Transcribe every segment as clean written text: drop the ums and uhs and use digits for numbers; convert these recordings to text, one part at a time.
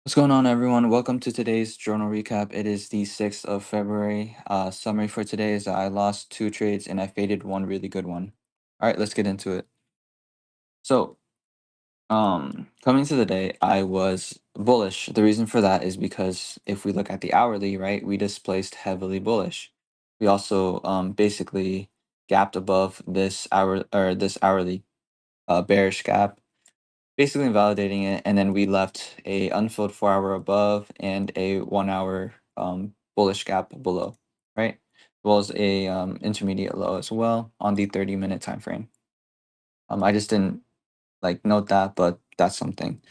What's going on, everyone? Welcome to today's journal recap. It is the 6th of February. Summary for today is that I lost two trades and I faded one really good one. All right, let's get into it. So, coming to the day, I was bullish. The reason for that is because if we look at the hourly, right, we displaced heavily bullish. We also basically gapped above this hourly bearish gap, basically invalidating it, and then we left a unfilled 4 hour above and a 1 hour bullish gap below, right? As well as a intermediate low as well on the 30-minute time frame. I just didn't like note that, but that's something.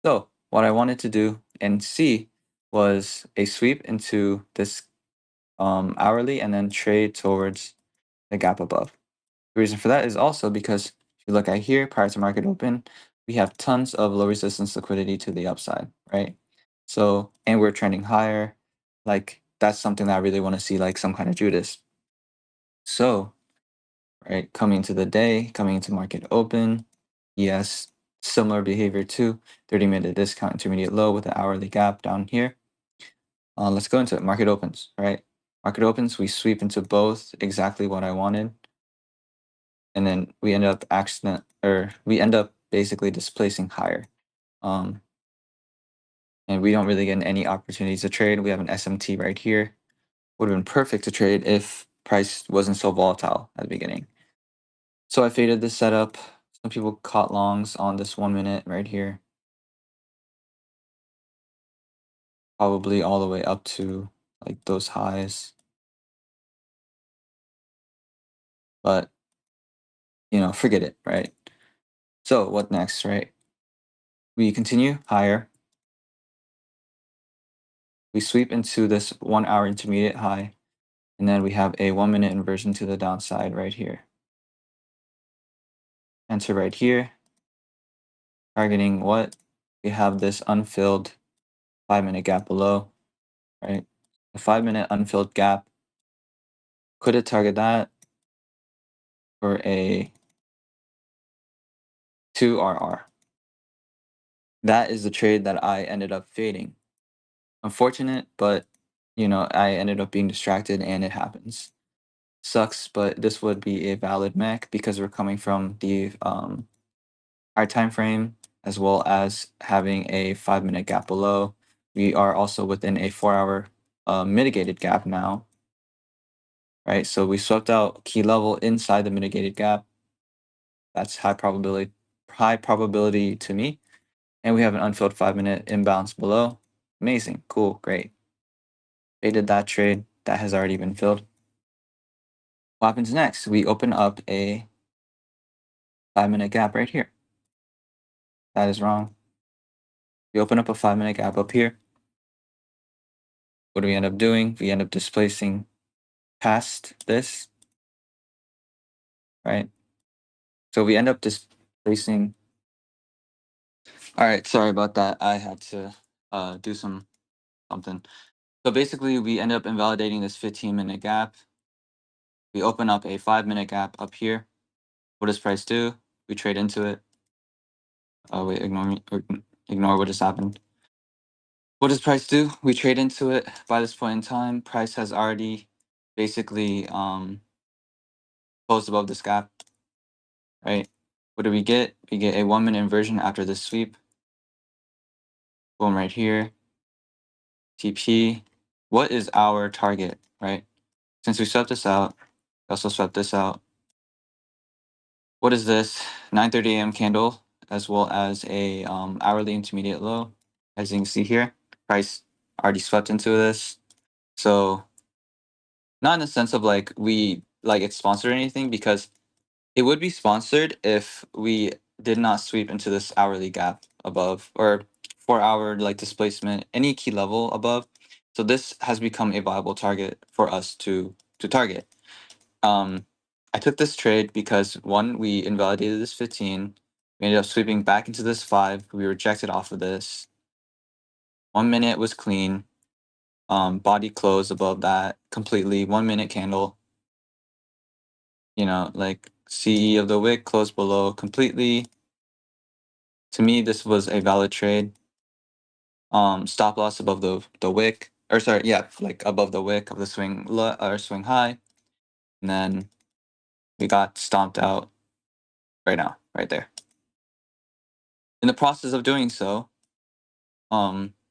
So what I wanted to do and see was a sweep into this hourly and then trade towards the gap above. The reason for that is also because if you look at here, prior to market open, we have tons of low resistance liquidity to the upside, right? So, and we're trending higher. Like, that's something that I really want to see, like some kind of Judas. So, right, coming to the day, coming into market open, yes, similar behavior to 30-minute discount intermediate low with an hourly gap down here. Let's go into it. Market opens, right? Market opens, we sweep into both, exactly what I wanted. And then we end up basically displacing higher. Um, and we don't really get any opportunities to trade. We have an SMT right here. Would have been perfect to trade if price wasn't so volatile at the beginning. So I faded this setup. Some people caught longs on this 1 minute right here. Probably all the way up to like those highs. But forget it, right? So what next, right? We continue higher. We sweep into this 1 hour intermediate high. And then we have a 1 minute inversion to the downside right here. Enter right here. Targeting what? We have this unfilled 5 minute gap below, right? The 5 minute unfilled gap. Could it target that for a 2 RR? That is the trade that I ended up fading. Unfortunate, but I ended up being distracted and it happens. Sucks, but this would be a valid mech because we're coming from the our time frame as well as having a 5 minute gap below. We are also within a 4 hour mitigated gap now, right? So we swept out key level inside the mitigated gap. That's high probability to me. And we have an unfilled 5 minute imbalance below. Amazing, cool, great. They did that trade that has already been filled. What happens next? We open up a 5 minute gap right here. That is wrong. We open up a 5 minute gap up here. What do we end up doing? We end up displacing past this, right? So we end up displacing. All right, sorry about that. I had to do something. So basically, we end up invalidating this 15-minute gap. We open up a 5 minute gap up here. What does price do? We trade into it. Oh wait, ignore me or ignore what just happened. What does price do? We trade into it. By this point in time, price has already basically closed above this gap, right? What do we get? We get a 1 minute inversion after this sweep. Boom, right here. TP. What is our target, right? Since we swept this out, we also swept this out. What is this? 9:30 a.m. candle, as well as a hourly intermediate low. As you can see here, price already swept into this. So not in the sense of like we like it's sponsored or anything, because it would be sponsored if we did not sweep into this hourly gap above or 4 hour like displacement, any key level above. So this has become a viable target for us to target. Um, I took this trade because one, we invalidated this 15. We ended up sweeping back into this 5. We rejected off of this. 1 minute was clean. Body closed above that completely. 1 minute candle. Like CE of the wick closed below completely. To me, this was a valid trade. Stop loss above the wick, or sorry, yeah, like above the wick of the or swing high, and then we got stomped out right now, right there. In the process of doing so,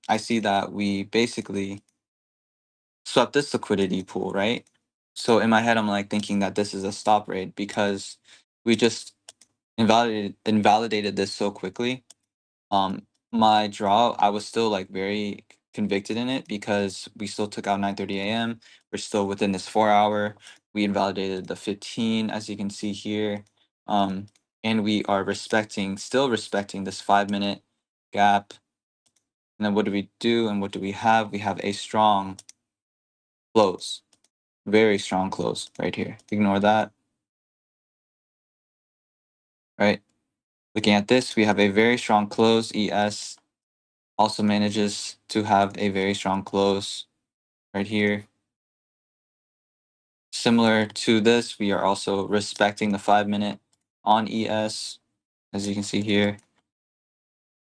I see that we basically swept this liquidity pool, right? So in my head, I'm like thinking that this is a stop rate because we just invalidated this so quickly. My draw, I was still like very convicted in it because we still took out 9:30 a.m. We're still within this 4 hour. We invalidated the 15, as you can see here. Um, and we are still respecting this 5 minute gap. And then what do we do? And what do we have? We have a strong close, very strong close right here. Ignore that, right? Looking at this, we have a very strong close. ES also manages to have a very strong close right here. Similar to this, we are also respecting the 5 minute on ES. As you can see here,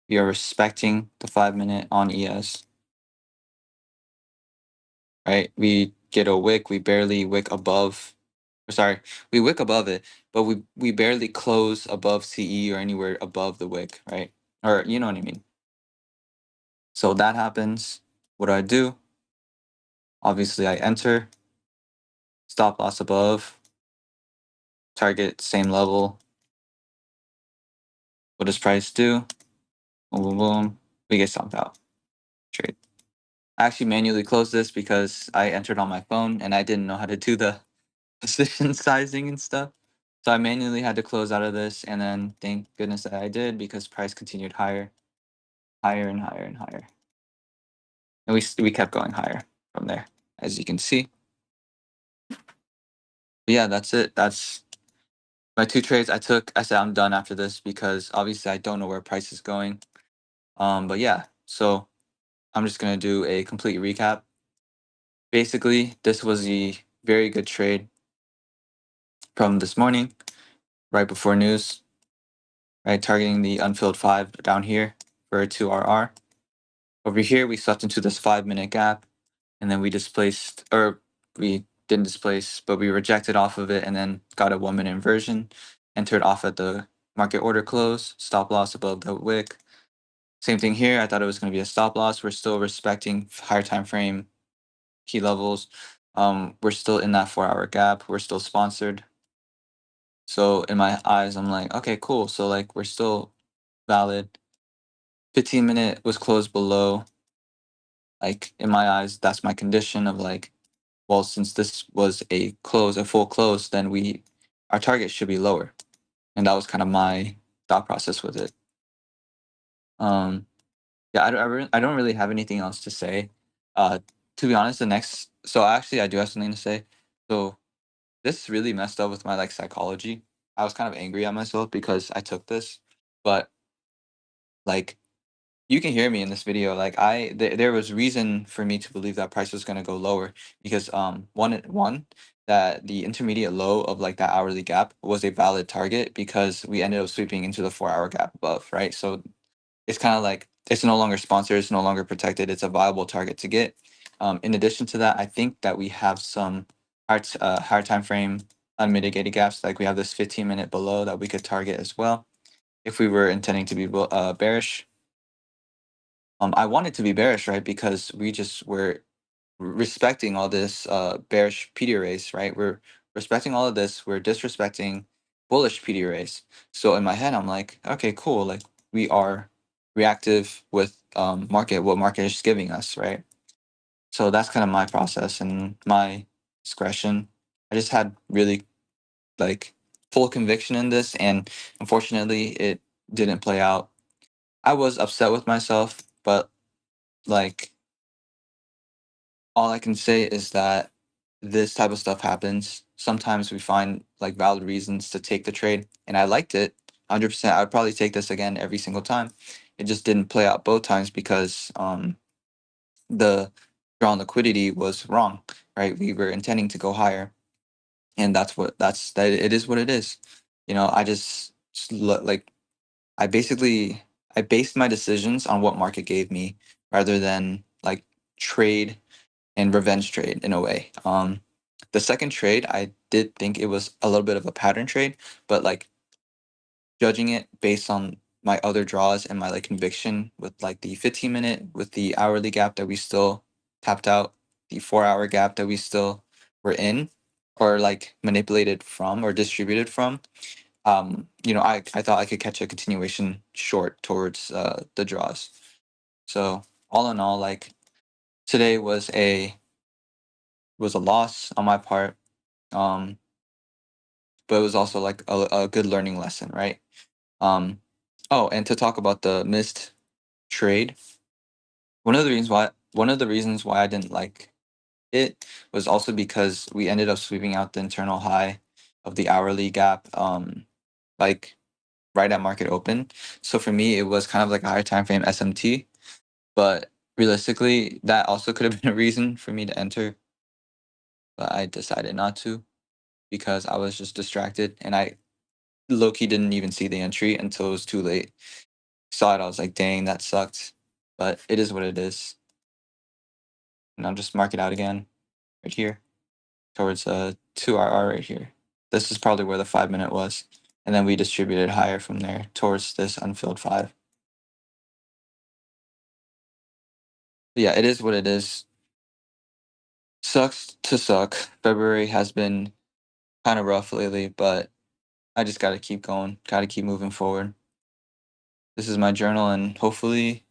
we are respecting the 5 minute on ES, right? We get a wick, we barely wick above, sorry, we wick above it, but we barely close above CE or anywhere above the wick, right? Or you know what I mean. So that happens. What do I do? Obviously, I enter, stop loss above, target same level. What does price do? Boom, boom, boom. We get stopped out. Trade. I actually manually closed this because I entered on my phone and I didn't know how to do the position sizing and stuff. So I manually had to close out of this, and then thank goodness that I did because price continued higher, higher and higher and higher, and we kept going higher from there, as you can see. But yeah, that's it. That's my two trades I took. I said I'm done after this because obviously I don't know where price is going. But yeah, so I'm just gonna do a complete recap. Basically, this was a very good trade from this morning, right before news, right? Targeting the unfilled 5 down here for a 2RR. Over here, we swept into this 5 minute gap, and then we displaced, or we didn't displace, but we rejected off of it and then got a 1 minute inversion, entered off at the market order close, stop loss above the wick. Same thing here. I thought it was going to be a stop loss. We're still respecting higher time frame key levels. We're still in that 4 hour gap. We're still sponsored. So in my eyes, I'm like, okay, cool. So like we're still valid. 15 minute was closed below. Like in my eyes, that's my condition of like, well, since this was a full close, then our target should be lower. And that was kind of my thought process with it. Um, yeah, I don't really have anything else to say. Uh, to be honest, so actually I do have something to say. So this really messed up with my like psychology. I was kind of angry at myself because I took this, but like you can hear me in this video. Like there was reason for me to believe that price was going to go lower because one that the intermediate low of like that hourly gap was a valid target because we ended up sweeping into the 4 hour gap above, right? So it's kind of like it's no longer sponsored, it's no longer protected. It's a viable target to get. In addition to that, I think that we have some higher time frame unmitigated gaps. Like we have this 15 minute below that we could target as well if we were intending to be bearish. I wanted to be bearish, right? Because we just were respecting all this bearish PD arrays, right? We're respecting all of this. We're disrespecting bullish PD arrays. So in my head, I'm like, okay, cool. Like we are reactive with what market is giving us, right? So that's kind of my process and my discretion. I just had really like full conviction in this, and unfortunately, it didn't play out. I was upset with myself, but like all I can say is that this type of stuff happens. Sometimes we find like valid reasons to take the trade, and I liked it 100%. I'd probably take this again every single time. It just didn't play out both times because the drawn liquidity was wrong, right? We were intending to go higher, and that it is what it is. You know, like I basically I based my decisions on what market gave me rather than like trade and revenge trade in a way. The second trade, I did think it was a little bit of a pattern trade, but like judging it based on my other draws and my like conviction with like the 15-minute with the hourly gap that we still tapped out, the 4 hour gap that we still were in or like manipulated from or distributed from. I thought I could catch a continuation short towards the draws. So all in all, like today was a loss on my part. Um, but it was also like a good learning lesson, right? Um, oh, and to talk about the missed trade, one of the reasons why I didn't like it was also because we ended up sweeping out the internal high of the hourly gap, like right at market open. So for me, it was kind of like a higher time frame SMT, but realistically, that also could have been a reason for me to enter, but I decided not to because I was just distracted and I low key didn't even see the entry until it was too late. Saw it, I was like, dang, that sucked. But it is what it is. And I'll just mark it out again right here towards 2RR right here. This is probably where the 5 minute was. And then we distributed higher from there towards this unfilled five. But yeah, it is what it is. Sucks to suck. February has been kind of rough lately, but I just got to keep going, got to keep moving forward. This is my journal, and hopefully,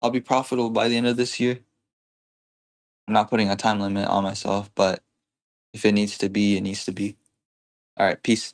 I'll be profitable by the end of this year. I'm not putting a time limit on myself, but if it needs to be, it needs to be. All right, peace.